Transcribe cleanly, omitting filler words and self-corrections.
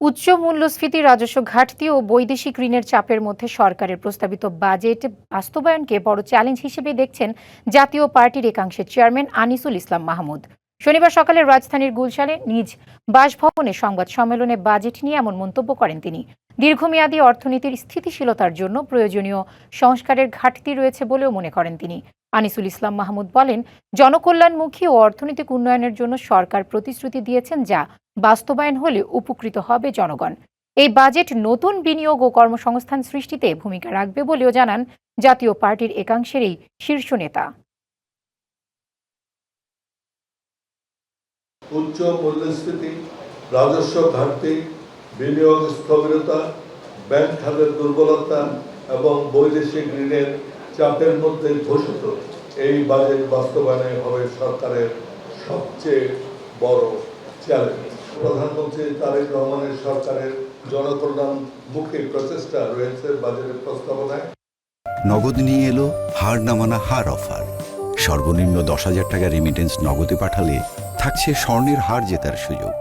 উচ্চ মূল্যস্ফীতি, রাজস্ব ঘাটতি ও বৈদেশিক ঋণের চাপের মধ্যে সরকারের প্রস্তাবিত বাজেট বাস্তবায়নকে বড় চ্যালেঞ্জ হিসেবে দেখছেন জাতীয় পার্টির একাংশের চেয়ারম্যান আনিসুল ইসলাম মাহমুদ। শনিবার সকালে রাজধানীর গুলশানে নিজ বাসভবনে সংবাদ সম্মেলনে বাজেট নিয়ে এমন মন্তব্য করেন তিনি। দীর্ঘমেয়াদী অর্থনীতির স্থিতিশীলতার জন্য প্রয়োজনীয় সংস্কারের ঘাটতি রয়েছে বলেও মনে করেন তিনি। আনিসুল ইসলাম মাহমুদ বলেন, জনকল্যাণমুখী ও অর্থনৈতিক উন্নয়নের জন্য সরকার প্রতিশ্রুতি দিয়েছেন, যা বাস্তবায়ন হলে উপকৃত হবে জনগণ। এই বাজেট নতুন বিনিয়োগ ও কর্মসংস্থান সৃষ্টিতে ভূমিকা রাখবে বলেও জানান জাতীয় পার্টির একাংশের এই শীর্ষ নেতা। উচ্চ মূল্যস্ফীতি, রাজস্ব ঘাটতি, বিনিয়োগ স্থবিরতা, ব্যাংক খাতের দুর্বলতা এবং বৈদেশিক ঋণের চাপের মধ্যে ঘোষিত এই বাজেট বাস্তবায়নে হবে সরকারের সবচেয়ে বড় চ্যালেঞ্জ। প্রধানমন্ত্রী তারেক রহমানের সরকারের জনকল্যাণমুখী প্রচেষ্টা রয়েছে বাজেটের প্রস্তাবনায়। নগদ নিয়ে এলো হার না মানা হার অফার। সর্বনিম্ন 10,000 টাকা রেমিটেন্স নগদে পাঠালে থাকছে স্বর্ণের হার জেতার সুযোগ।